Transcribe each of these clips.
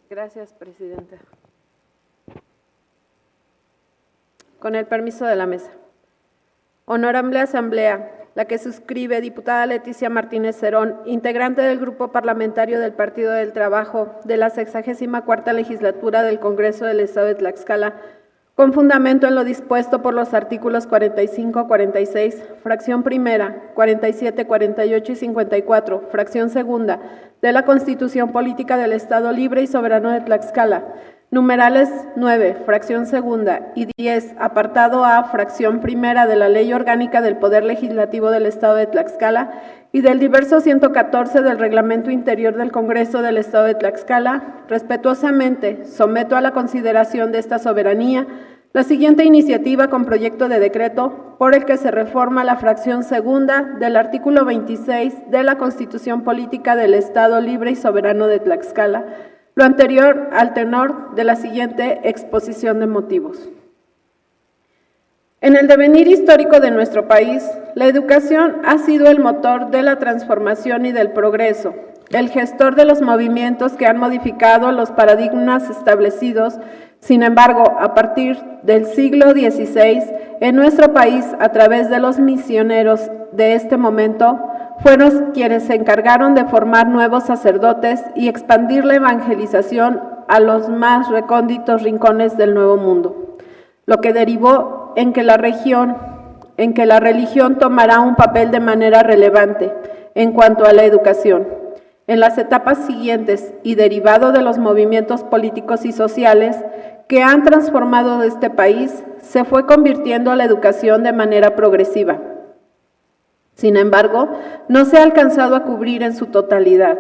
Gracias, Presidenta. Con el permiso de la mesa. Honorable Asamblea, la que suscribe diputada Leticia Martínez Cerón, integrante del Grupo Parlamentario del Partido del Trabajo de la 64ª Legislatura del Congreso del Estado de Tlaxcala, con fundamento en lo dispuesto por los artículos 45, 46, fracción primera, 47, 48 y 54, fracción segunda, de la Constitución Política del Estado Libre y Soberano de Tlaxcala, numerales 9, fracción segunda, y 10, apartado A, fracción primera de la Ley Orgánica del Poder Legislativo del Estado de Tlaxcala y del diverso 114 del Reglamento Interior del Congreso del Estado de Tlaxcala, respetuosamente someto a la consideración de esta soberanía la siguiente iniciativa con proyecto de decreto por el que se reforma la fracción segunda del artículo 26 de la Constitución Política del Estado Libre y Soberano de Tlaxcala, lo anterior al tenor de la siguiente exposición de motivos. En el devenir histórico de nuestro país, la educación ha sido el motor de la transformación y del progreso, el gestor de los movimientos que han modificado los paradigmas establecidos. Sin embargo, a partir del siglo XVI, en nuestro país, a través de los misioneros de este momento, fueron quienes se encargaron de formar nuevos sacerdotes y expandir la evangelización a los más recónditos rincones del Nuevo Mundo, lo que derivó en que la religión tomará un papel de manera relevante en cuanto a la educación. En las etapas siguientes y derivado de los movimientos políticos y sociales que han transformado este país, se fue convirtiendo la educación de manera progresiva. Sin embargo, no se ha alcanzado a cubrir en su totalidad.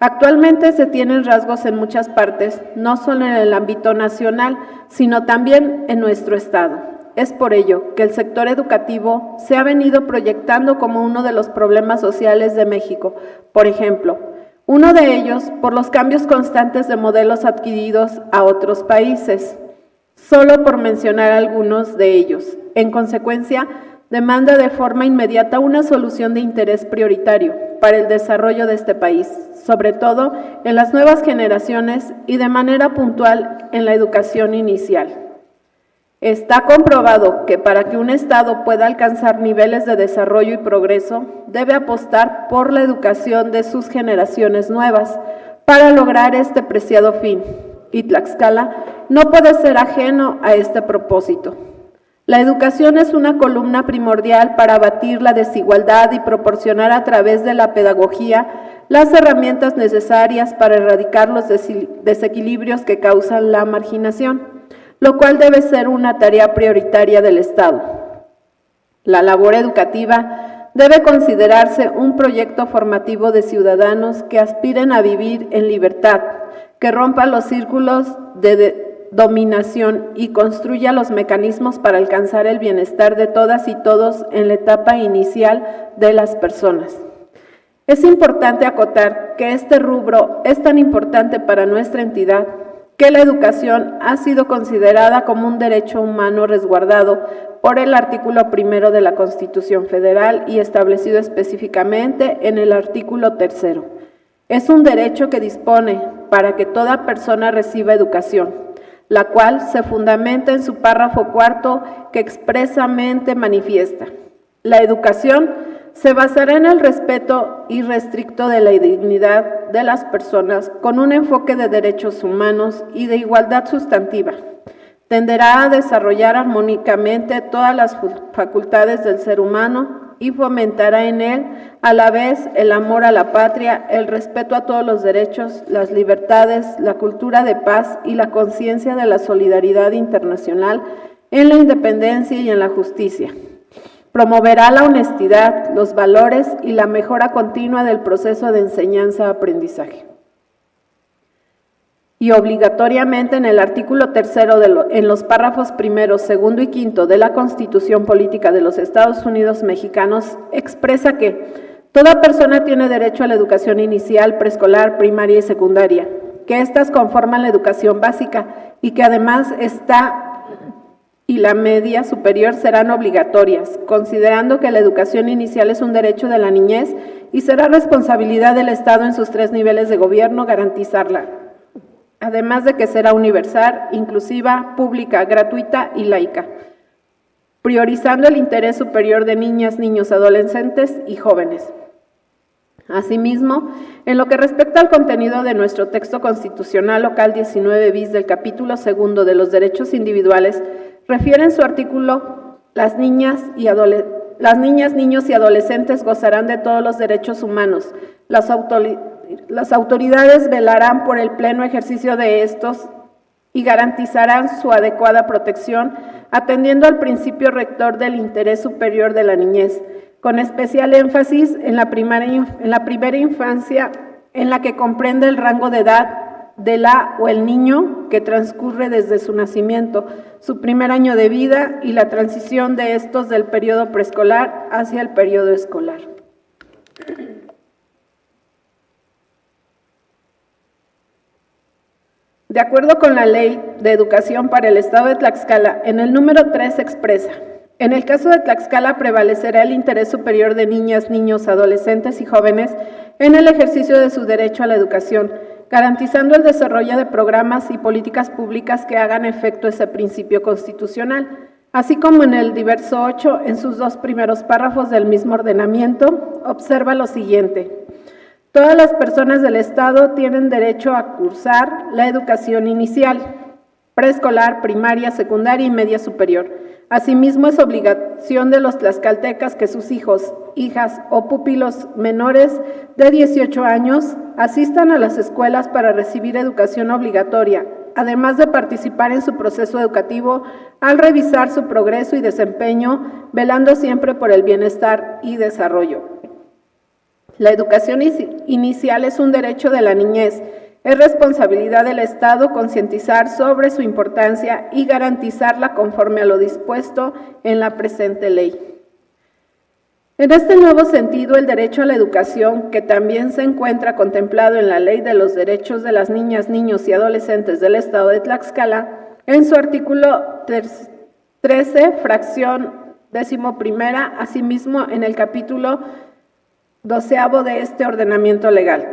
Actualmente se tienen rasgos en muchas partes, no solo en el ámbito nacional, sino también en nuestro estado. Es por ello que el sector educativo se ha venido proyectando como uno de los problemas sociales de México. Por ejemplo, uno de ellos por los cambios constantes de modelos adquiridos a otros países, solo por mencionar algunos de ellos. En consecuencia, demanda de forma inmediata una solución de interés prioritario para el desarrollo de este país, sobre todo en las nuevas generaciones y de manera puntual en la educación inicial. Está comprobado que para que un Estado pueda alcanzar niveles de desarrollo y progreso, debe apostar por la educación de sus generaciones nuevas para lograr este preciado fin, y Tlaxcala no puede ser ajeno a este propósito. La educación es una columna primordial para abatir la desigualdad y proporcionar a través de la pedagogía las herramientas necesarias para erradicar los desequilibrios que causan la marginación, lo cual debe ser una tarea prioritaria del Estado. La labor educativa debe considerarse un proyecto formativo de ciudadanos que aspiren a vivir en libertad, que rompa los círculos de dominación y construya los mecanismos para alcanzar el bienestar de todas y todos en la etapa inicial de las personas. Es importante acotar que este rubro es tan importante para nuestra entidad que la educación ha sido considerada como un derecho humano resguardado por el artículo 1 de la Constitución Federal y establecido específicamente en el artículo 3. Es un derecho que dispone para que toda persona reciba educación, la cual se fundamenta en su párrafo 4 que expresamente manifiesta: la educación se basará en el respeto irrestricto de la dignidad de las personas con un enfoque de derechos humanos y de igualdad sustantiva. Tenderá a desarrollar armónicamente todas las facultades del ser humano y fomentará en él a la vez el amor a la patria, el respeto a todos los derechos, las libertades, la cultura de paz y la conciencia de la solidaridad internacional en la independencia y en la justicia. Promoverá la honestidad, los valores y la mejora continua del proceso de enseñanza-aprendizaje. Y obligatoriamente en el artículo 3 en los párrafos 1, 2 y 5 de la Constitución Política de los Estados Unidos Mexicanos expresa que toda persona tiene derecho a la educación inicial, preescolar, primaria y secundaria, que éstas conforman la educación básica y que además esta y la media superior serán obligatorias, considerando que la educación inicial es un derecho de la niñez y será responsabilidad del Estado en sus 3 niveles de gobierno garantizarla. además de que será universal, inclusiva, pública, gratuita y laica, priorizando el interés superior de niñas, niños, adolescentes y jóvenes. Asimismo, en lo que respecta al contenido de nuestro texto constitucional local 19 bis del capítulo 2 de los derechos individuales, refiere en su artículo: las niñas, niños y adolescentes gozarán de todos los derechos humanos. Las autoridades velarán por el pleno ejercicio de estos y garantizarán su adecuada protección, atendiendo al principio rector del interés superior de la niñez, con especial énfasis en la primera infancia, en la que comprende el rango de edad de la o el niño que transcurre desde su nacimiento, su primer año de vida y la transición de estos del periodo preescolar hacia el periodo escolar. De acuerdo con la Ley de Educación para el Estado de Tlaxcala, en el número 3 se expresa: en el caso de Tlaxcala prevalecerá el interés superior de niñas, niños, adolescentes y jóvenes en el ejercicio de su derecho a la educación, garantizando el desarrollo de programas y políticas públicas que hagan efecto ese principio constitucional, así como en el diverso 8, en sus 2 primeros párrafos del mismo ordenamiento, observa lo siguiente: todas las personas del Estado tienen derecho a cursar la educación inicial, preescolar, primaria, secundaria y media superior. Asimismo, es obligación de los tlaxcaltecas que sus hijos, hijas o pupilos menores de 18 años asistan a las escuelas para recibir educación obligatoria, además de participar en su proceso educativo al revisar su progreso y desempeño, velando siempre por el bienestar y desarrollo. La educación inicial es un derecho de la niñez. Es responsabilidad del Estado concientizar sobre su importancia y garantizarla conforme a lo dispuesto en la presente ley. En este nuevo sentido, el derecho a la educación, que también se encuentra contemplado en la Ley de los Derechos de las Niñas, Niños y Adolescentes del Estado de Tlaxcala, en su artículo 13, fracción 11ª, asimismo en el capítulo 12 de este ordenamiento legal.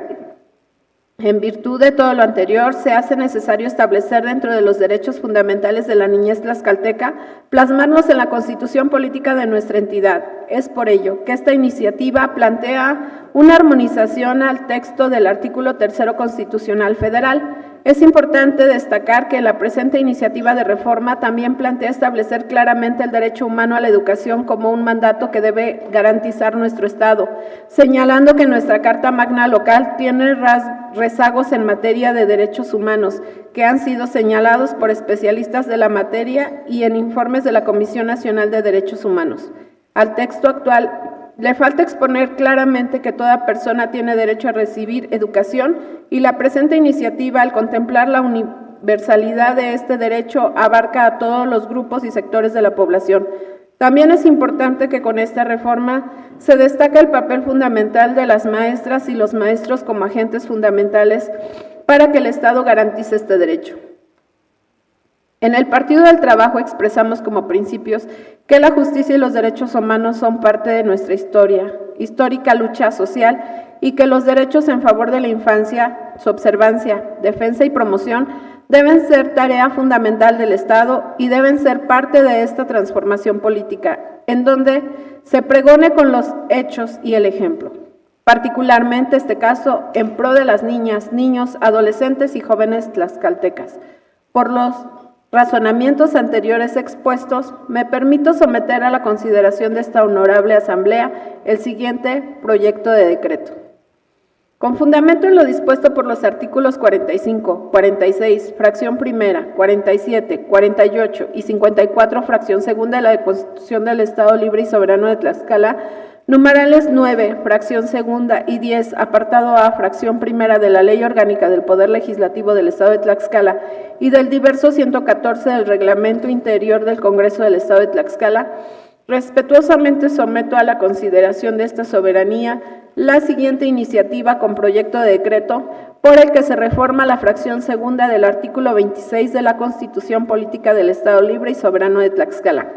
En virtud de todo lo anterior, se hace necesario establecer dentro de los derechos fundamentales de la niñez tlaxcalteca, plasmarlos en la Constitución política de nuestra entidad. Es por ello que esta iniciativa plantea una armonización al texto del artículo 3 constitucional federal. Es importante destacar que la presente iniciativa de reforma también plantea establecer claramente el derecho humano a la educación como un mandato que debe garantizar nuestro Estado, señalando que nuestra Carta Magna local tiene rezagos en materia de derechos humanos, que han sido señalados por especialistas de la materia y en informes de la Comisión Nacional de Derechos Humanos. Al texto actual le falta exponer claramente que toda persona tiene derecho a recibir educación y la presente iniciativa, al contemplar la universalidad de este derecho, abarca a todos los grupos y sectores de la población. También es importante que con esta reforma se destaca el papel fundamental de las maestras y los maestros como agentes fundamentales para que el Estado garantice este derecho. En el Partido del Trabajo expresamos como principios que la justicia y los derechos humanos son parte de nuestra histórica lucha social, y que los derechos en favor de la infancia, su observancia, defensa y promoción deben ser tarea fundamental del Estado y deben ser parte de esta transformación política, en donde se pregone con los hechos y el ejemplo. Particularmente este caso en pro de las niñas, niños, adolescentes y jóvenes tlaxcaltecas. Por los razonamientos anteriores expuestos, me permito someter a la consideración de esta honorable asamblea el siguiente proyecto de decreto. Con fundamento en lo dispuesto por los artículos 45, 46, fracción primera, 47, 48 y 54, fracción segunda de la Constitución del Estado Libre y Soberano de Tlaxcala, numerales 9, fracción segunda y 10, apartado A, fracción primera de la Ley Orgánica del Poder Legislativo del Estado de Tlaxcala y del diverso 114 del Reglamento Interior del Congreso del Estado de Tlaxcala, respetuosamente someto a la consideración de esta soberanía la siguiente iniciativa con proyecto de decreto por el que se reforma la fracción segunda del artículo 26 de la Constitución Política del Estado Libre y Soberano de Tlaxcala.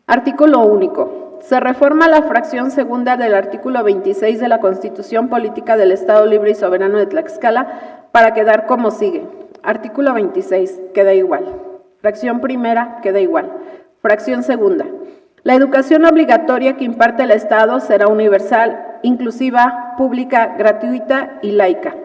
Artículo único. Se reforma la fracción segunda del artículo 26 de la Constitución Política del Estado Libre y Soberano de Tlaxcala para quedar como sigue. Artículo 26, queda igual. Fracción primera, queda igual. Fracción segunda. La educación obligatoria que imparte el Estado será universal, inclusiva, pública, gratuita y laica.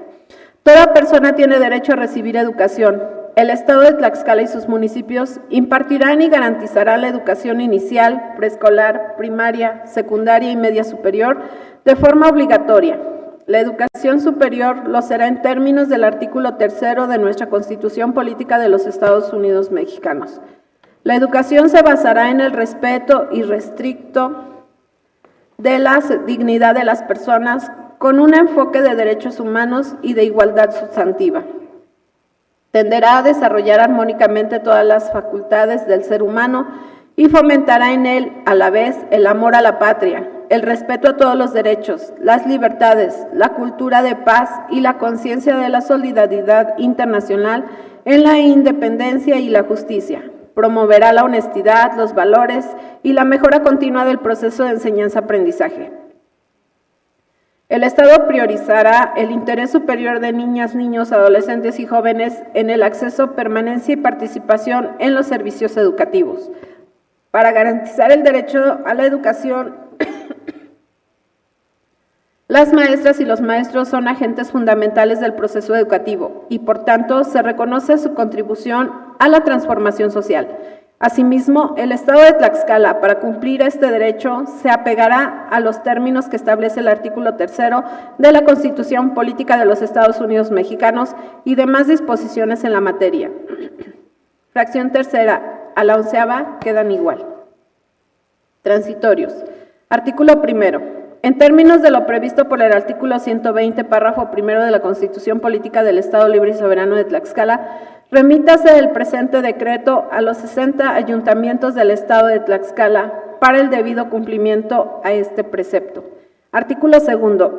Toda persona tiene derecho a recibir educación. El Estado de Tlaxcala y sus municipios impartirán y garantizarán la educación inicial, preescolar, primaria, secundaria y media superior de forma obligatoria. La educación superior lo será en términos del artículo 3 de nuestra Constitución Política de los Estados Unidos Mexicanos. La educación se basará en el respeto irrestricto de la dignidad de las personas con un enfoque de derechos humanos y de igualdad sustantiva. Tenderá a desarrollar armónicamente todas las facultades del ser humano y fomentará en él, a la vez, el amor a la patria, el respeto a todos los derechos, las libertades, la cultura de paz y la conciencia de la solidaridad internacional en la independencia y la justicia. Promoverá la honestidad, los valores y la mejora continua del proceso de enseñanza-aprendizaje. El Estado priorizará el interés superior de niñas, niños, adolescentes y jóvenes en el acceso, permanencia y participación en los servicios educativos. Para garantizar el derecho a la educación, las maestras y los maestros son agentes fundamentales del proceso educativo y, por tanto, se reconoce su contribución a la transformación social. Asimismo, el Estado de Tlaxcala, para cumplir este derecho, se apegará a los términos que establece el artículo 3 de la Constitución Política de los Estados Unidos Mexicanos y demás disposiciones en la materia. Fracción tercera a la 11ª quedan igual. Transitorios. Artículo 1. En términos de lo previsto por el artículo 120, párrafo 1 de la Constitución Política del Estado Libre y Soberano de Tlaxcala, remítase el presente decreto a los 60 ayuntamientos del Estado de Tlaxcala para el debido cumplimiento a este precepto. Artículo 2.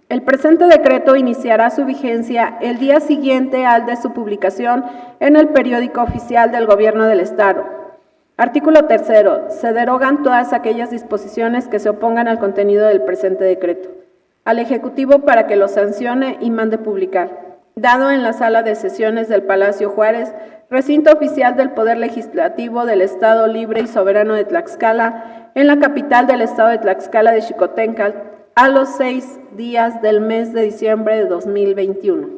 El presente decreto iniciará su vigencia el día siguiente al de su publicación en el periódico oficial del Gobierno del Estado. Artículo 3. Se derogan todas aquellas disposiciones que se opongan al contenido del presente decreto. Al Ejecutivo para que lo sancione y mande publicar. Dado en la sala de sesiones del Palacio Juárez, recinto oficial del Poder Legislativo del Estado Libre y Soberano de Tlaxcala, en la capital del Estado de Tlaxcala de Xicoténcatl, a los 6 días del mes de diciembre de 2021.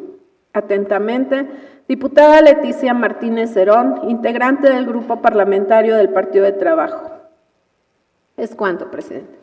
Atentamente, diputada Leticia Martínez Herón, integrante del Grupo Parlamentario del Partido de Trabajo. Es cuanto, presidente.